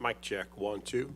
Mic check, 1, 2.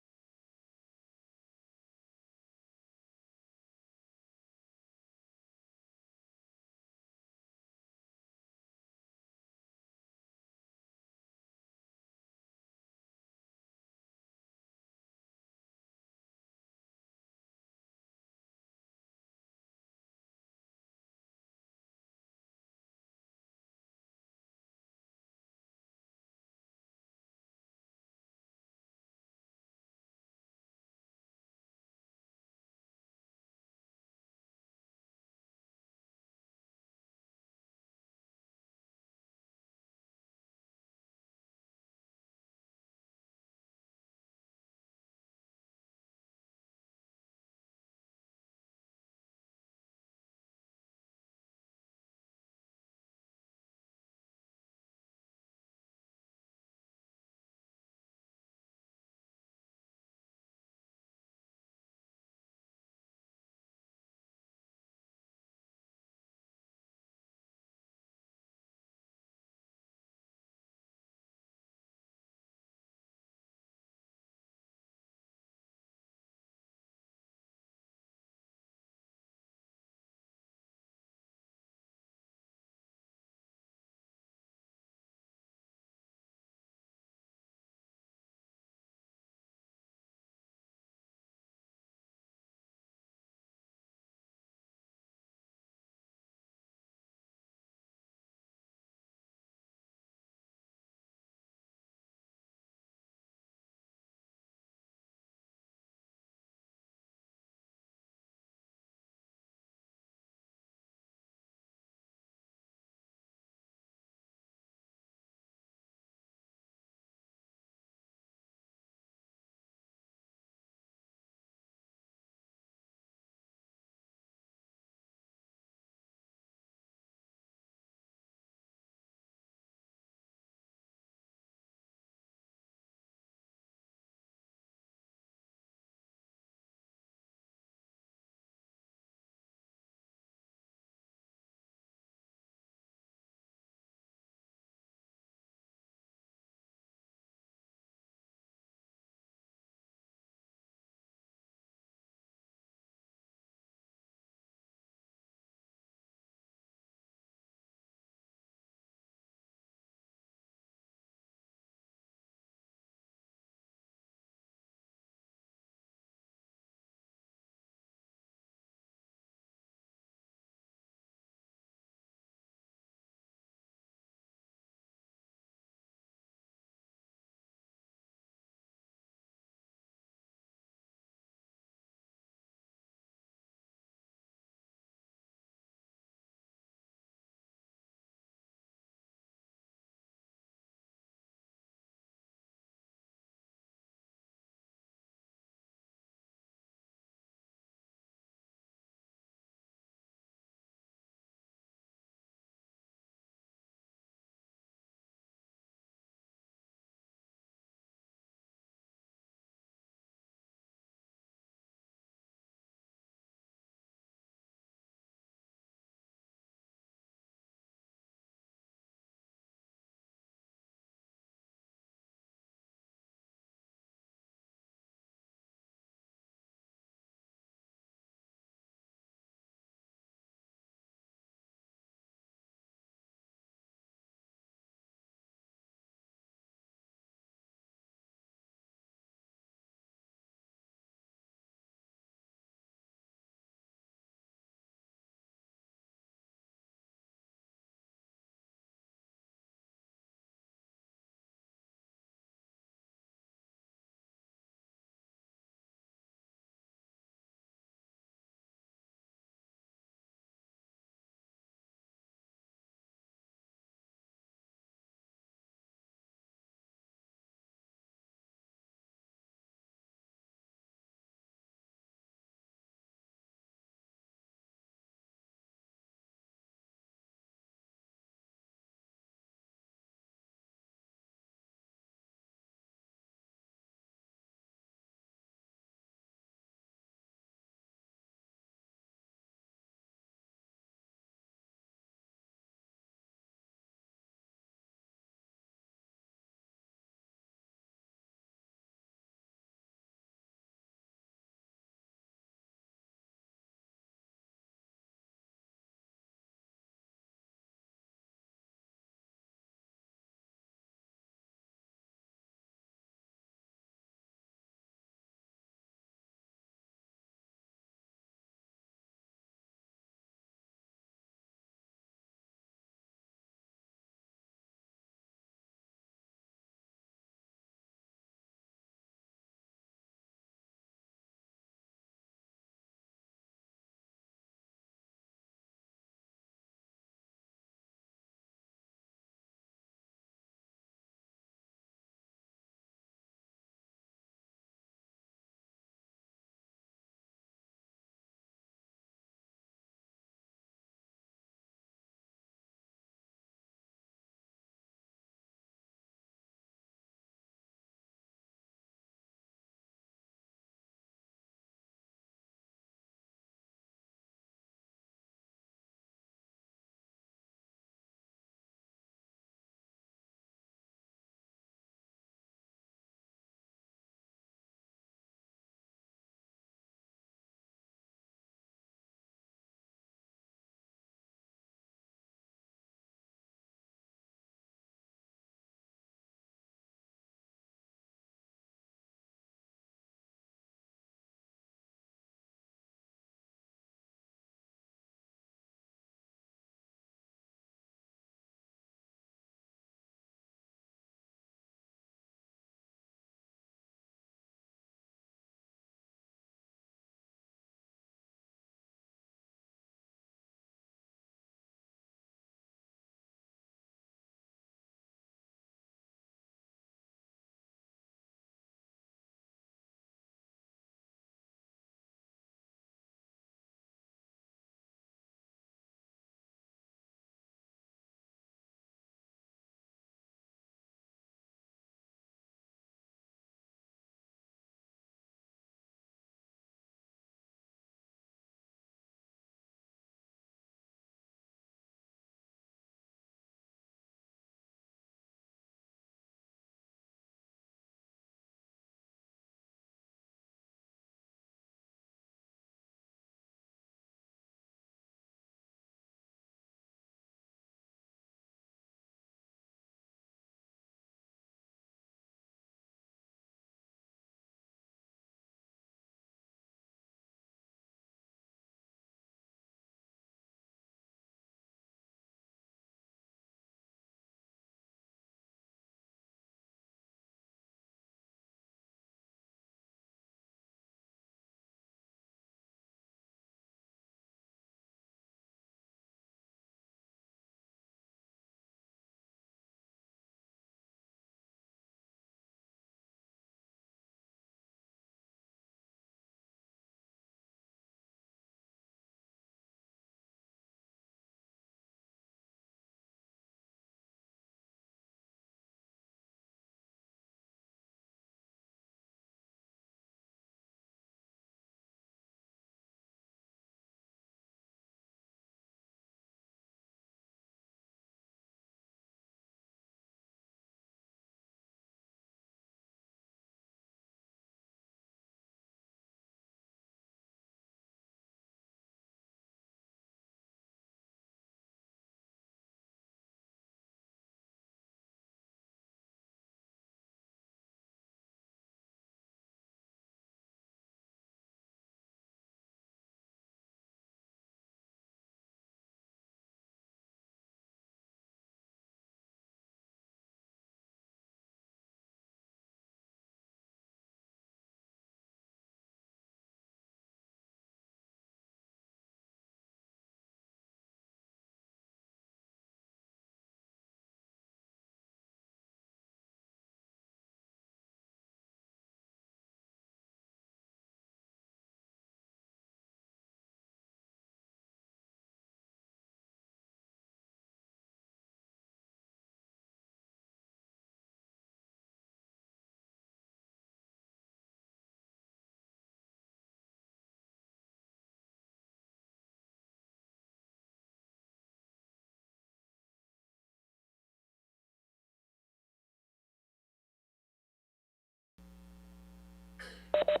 Good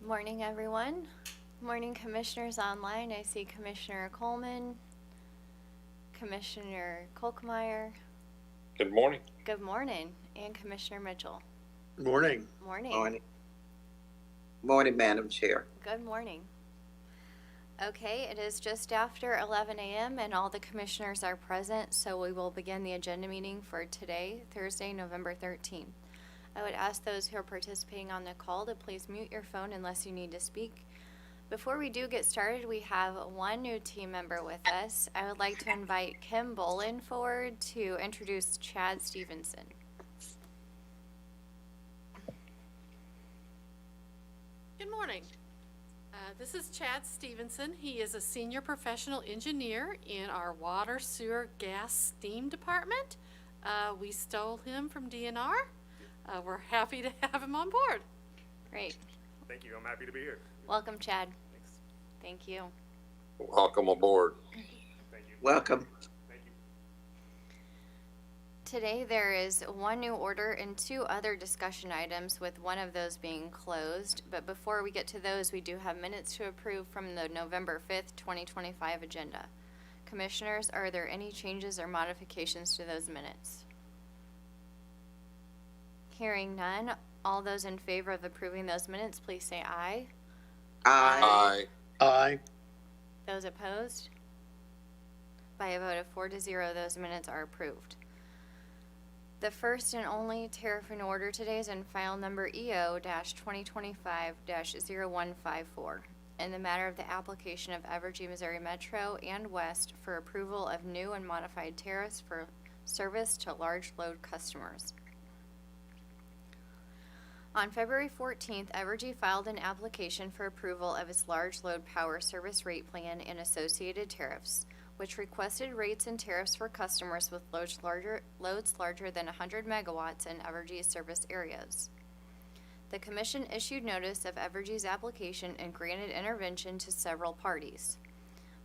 morning, everyone. Morning, commissioners online. I see Commissioner Coleman, Commissioner Kolkmeyer. Good morning. Good morning. And Commissioner Mitchell. Morning. Morning. Morning. Morning, Madam Chair. Good morning. Okay, it is just after 11 a.m. and all the commissioners are present, so we will begin the agenda meeting for today, Thursday, November 13th. I would ask those who are participating on the call to please mute your phone unless you need to speak. Before we do get started, we have one new team member with us. I would like to invite Kim Bolin forward to introduce Chad Stevenson. Good morning. This is Chad Stevenson. He is a senior professional engineer in our water, sewer, gas, steam department. We stole him from DNR. We're happy to have him on board. Great. Thank you. I'm happy to be here. Welcome, Chad. Thanks. Thank you. Welcome aboard. Thank you. Welcome. Thank you. Today there is one new order and two other discussion items, with one of those being closed. But before we get to those, we do have minutes to approve from the November 5th, 2025 agenda. Commissioners, are there any changes or modifications to those minutes? Hearing none, all those in favor of approving those minutes, please say aye. Aye. Aye. Aye. Those opposed? By a vote of 4-0, those minutes are approved. The first and only tariff in order today is in file number EO-2025-0154 in the matter of the application of Evergy, Missouri Metro and West for approval of new and modified tariffs for service to large load customers. On February 14th, Evergy filed an application for approval of its large load power service rate plan and associated tariffs, which requested rates and tariffs for customers with loads larger than 100 megawatts in Evergy's service areas. The Commission issued notice of Evergy's application and granted intervention to several parties.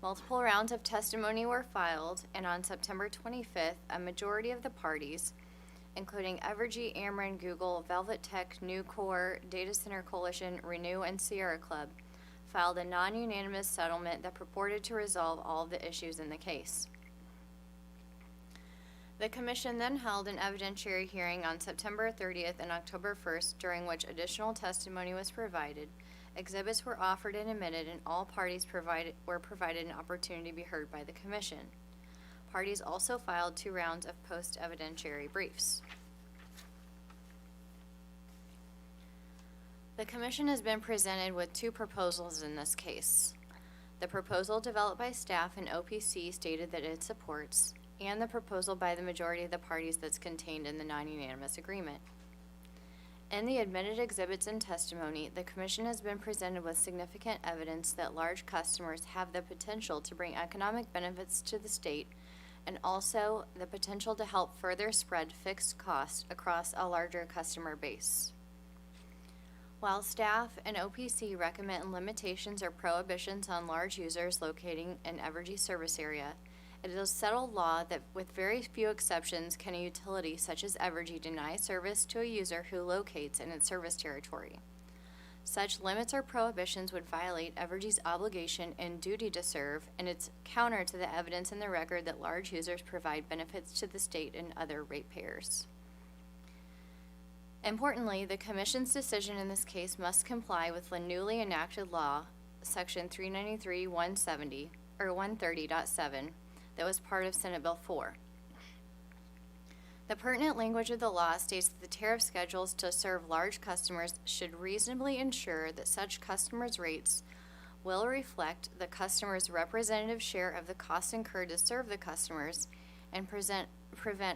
Multiple rounds of testimony were filed, and on September 25th, a majority of the parties, including Evergy, Ameren, Google, Velvet Tech, Nucor, Data Center Coalition, Renew, and Sierra Club, filed a non-unanimous settlement that purported to resolve all of the issues in the case. The Commission then held an evidentiary hearing on September 30th and October 1st, during which additional testimony was provided, exhibits were offered and admitted, and all parties were provided an opportunity to be heard by the Commission. Parties also filed 2 rounds of post-evidentiary briefs. The Commission has been presented with 2 proposals in this case. The proposal developed by staff and OPC stated that it supports, and the proposal by the majority of the parties that's contained in the non-unanimous agreement. In the admitted exhibits and testimony, the Commission has been presented with significant evidence that large customers have the potential to bring economic benefits to the state, and also the potential to help further spread fixed costs across a larger customer base. While staff and OPC recommend limitations or prohibitions on large users locating in Evergy service area, it is a settled law that with very few exceptions can a utility such as Evergy deny service to a user who locates in its service territory. Such limits or prohibitions would violate Evergy's obligation and duty to serve, and it's counter to the evidence in the record that large users provide benefits to the state and other ratepayers. Importantly, the Commission's decision in this case must comply with the newly enacted law, Section 393-170, or 130.7, that was part of Senate Bill 4. The pertinent language of the law states that the tariff schedules to serve large customers should reasonably ensure that such customers' rates will reflect the customer's representative share of the costs incurred to serve the customers and prevent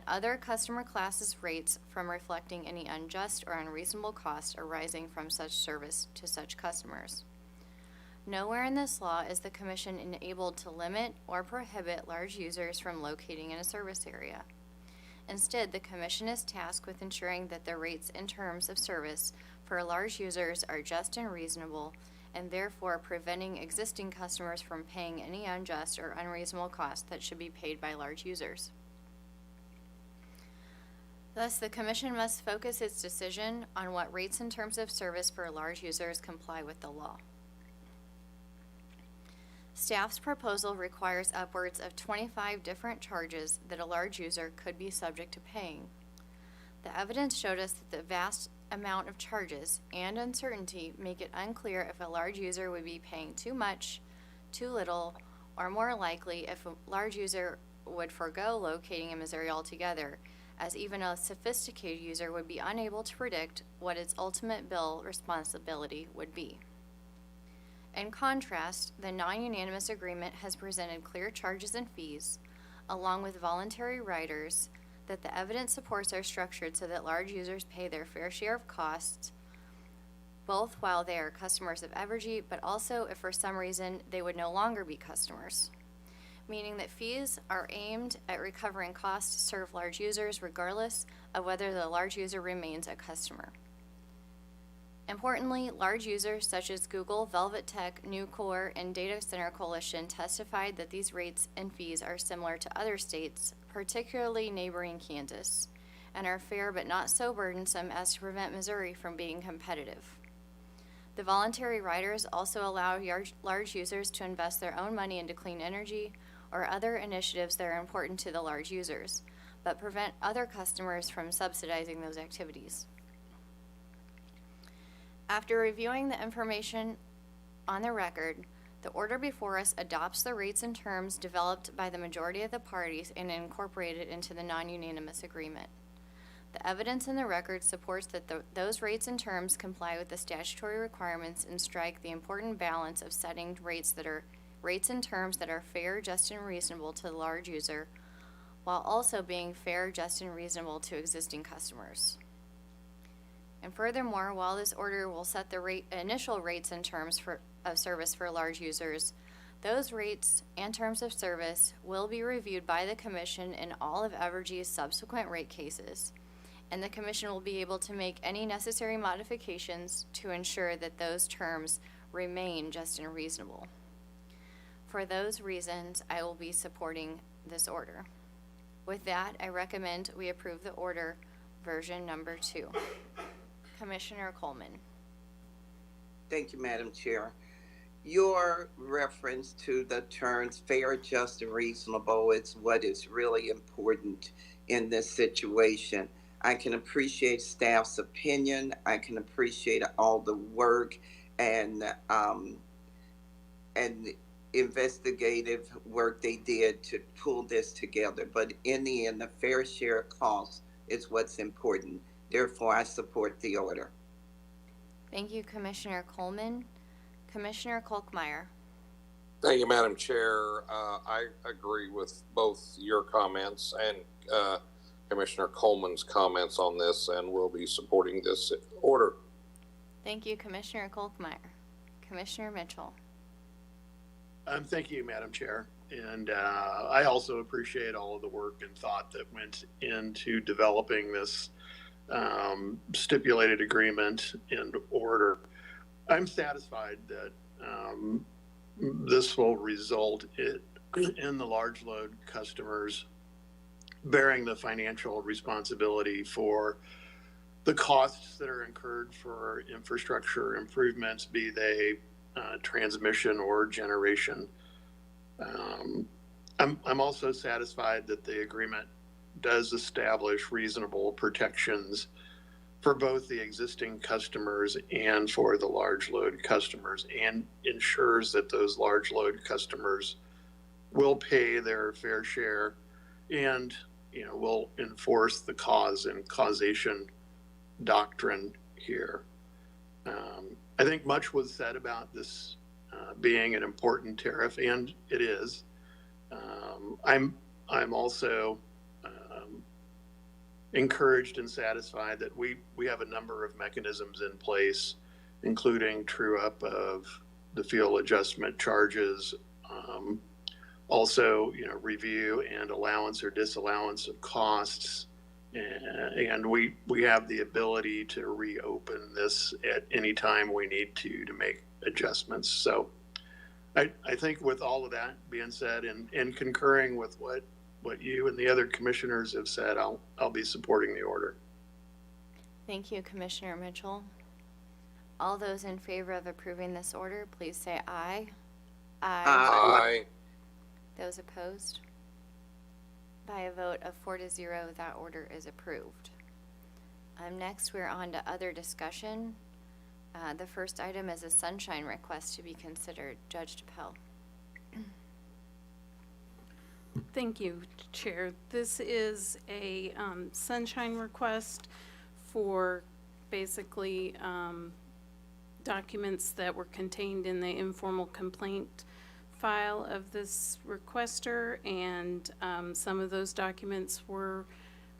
other customer classes' rates from reflecting any unjust or unreasonable costs arising from such service to such customers. Nowhere in this law is the Commission enabled to limit or prohibit large users from locating in a service area. Instead, the Commission is tasked with ensuring that the rates and terms of service for large users are just and reasonable, and therefore preventing existing customers from paying any unjust or unreasonable costs that should be paid by large users. Thus, the Commission must focus its decision on what rates and terms of service for large users comply with the law. Staff's proposal requires upwards of 25 different charges that a large user could be subject to paying. The evidence showed us that the vast amount of charges and uncertainty make it unclear if a large user would be paying too much, too little, or more likely if a large user would forego locating in Missouri altogether, as even a sophisticated user would be unable to predict what its ultimate bill responsibility would be. In contrast, the non-unanimous agreement has presented clear charges and fees, along with voluntary riders, that the evidence supports are structured so that large users pay their fair share of costs, both while they are customers of Evergy, but also if for some reason they would no longer be customers. Meaning that fees are aimed at recovering costs to serve large users regardless of whether the large user remains a customer. Importantly, large users such as Google, Velvet Tech, Nucor, and Data Center Coalition testified that these rates and fees are similar to other states, particularly neighboring Kansas, and are fair but not so burdensome as to prevent Missouri from being competitive. The voluntary riders also allow large users to invest their own money into clean energy or other initiatives that are important to the large users, but prevent other customers from subsidizing those activities. After reviewing the information on the record, the order before us adopts the rates and terms developed by the majority of the parties and incorporated into the non-unanimous agreement. The evidence in the record supports that those rates and terms comply with the statutory requirements and strike the important balance of setting rates and terms that are fair, just, and reasonable to the large user, while also being fair, just, and reasonable to existing customers. And furthermore, while this order will set the initial rates and terms of service for large users, those rates and terms of service will be reviewed by the Commission in all of Evergy's subsequent rate cases, and the Commission will be able to make any necessary modifications to ensure that those terms remain just and reasonable. For those reasons, I will be supporting this order. With that, I recommend we approve the order version number 2. Commissioner Coleman. Thank you, Madam Chair. Your reference to the terms fair, just, and reasonable is what is really important in this situation. I can appreciate staff's opinion. I can appreciate all the work and investigative work they did to pull this together. But in the end, the fair share of costs is what's important. Therefore, I support the order. Thank you, Commissioner Coleman. Commissioner Kolkmeyer. Thank you, Madam Chair. I agree with both your comments and Commissioner Coleman's comments on this, and will be supporting this order. Thank you, Commissioner Kolkmeyer. Commissioner Mitchell. Thank you, Madam Chair. And I also appreciate all of the work and thought that went into developing this stipulated agreement and order. I'm satisfied that this will result in the large load customers bearing the financial responsibility for the costs that are incurred for infrastructure improvements, be they transmission or generation. I'm also satisfied that the agreement does establish reasonable protections for both the existing customers and for the large load customers, and ensures that those large load customers will pay their fair share and, will enforce the cause and causation doctrine here. I think much was said about this being an important tariff, and it is. I'm also encouraged and satisfied that we have a number of mechanisms in place, including true up of the fuel adjustment charges, also review and allowance or disallowance of costs, and we have the ability to reopen this at any time we need to make adjustments. So I think with all of that being said, and concurring with what what you and the other commissioners have said, I'll be supporting the order. Thank you, Commissioner Mitchell. All those in favor of approving this order, please say aye. Aye. Those opposed? By a vote of 4-0, that order is approved. Next, we're on to other discussion. The first item is a sunshine request to be considered. Judge DePel. Thank you, Chair. This is a sunshine request for basically documents that were contained in the informal complaint file of this requester, and some of those documents were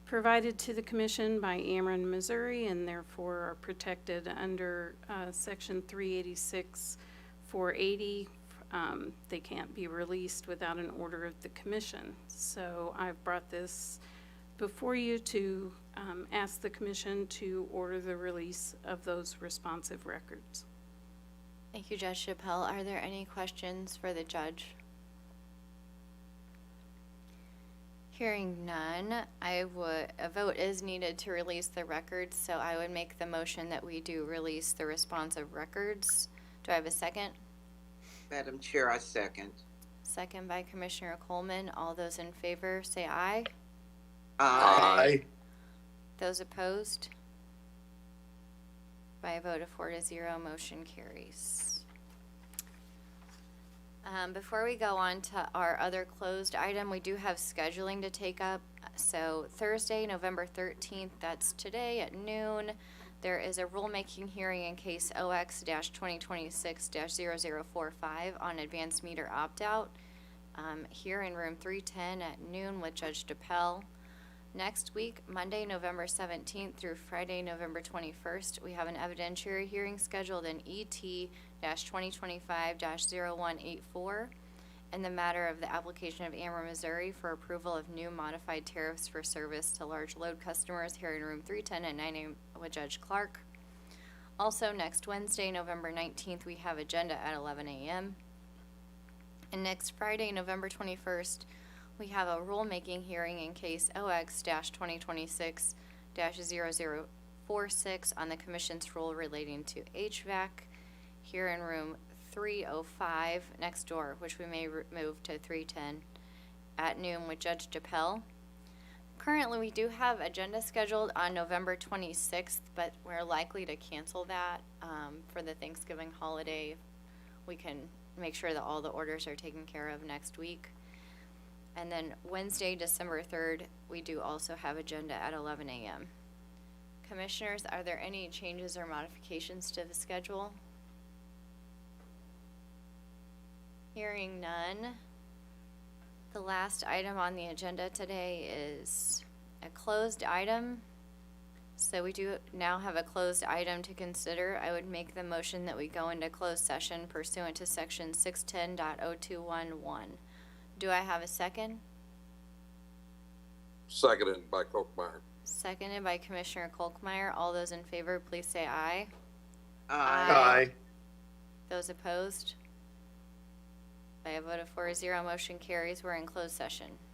provided to the Commission by Ameren, Missouri, and therefore are protected under Section 386, 480. They can't be released without an order of the Commission. So I've brought this before you to ask the Commission to order the release of those responsive records. Thank you, Judge DePel. Are there any questions for the judge? Hearing none, a vote is needed to release the records, so I would make the motion that we do release the responsive records. Do I have a second? Madam Chair, I second. Second by Commissioner Coleman. All those in favor say aye. Aye. Those opposed? By a vote of 4-0, motion carries. Before we go on to our other closed item, we do have scheduling to take up. So Thursday, November 13th, that's today at noon, there is a rulemaking hearing in case OX-2026-0045 on advanced meter opt-out here in room 310 at noon with Judge DePel. Next week, Monday, November 17th through Friday, November 21st, we have an evidentiary hearing scheduled in ET-2025-0184 in the matter of the application of Ameren, Missouri for approval of new modified tariffs for service to large load customers here in room 310 at 9 a.m. with Judge Clark. Also, next Wednesday, November 19th, we have agenda at 11 a.m. And next Friday, November 21st, we have a rulemaking hearing in case OX-2026-0046 on the Commission's rule relating to HVAC here in room 305 next door, which we may move to 310 at noon with Judge DePel. Currently, we do have agenda scheduled on November 26th, but we're likely to cancel that for the Thanksgiving holiday. We can make sure that all the orders are taken care of next week. And then Wednesday, December 3rd, we do also have agenda at 11 a.m. Commissioners, are there any changes or modifications to the schedule? Hearing none. The last item on the agenda today is a closed item. So we do now have a closed item to consider. I would make the motion that we go into closed session pursuant to section 610.0211. Do I have a second? Seconded by Kochmeyer. Seconded by Commissioner Kolkmeyer. All those in favor, please say aye. Aye. Those opposed? By a vote of 4-0, motion carries. We're in closed session.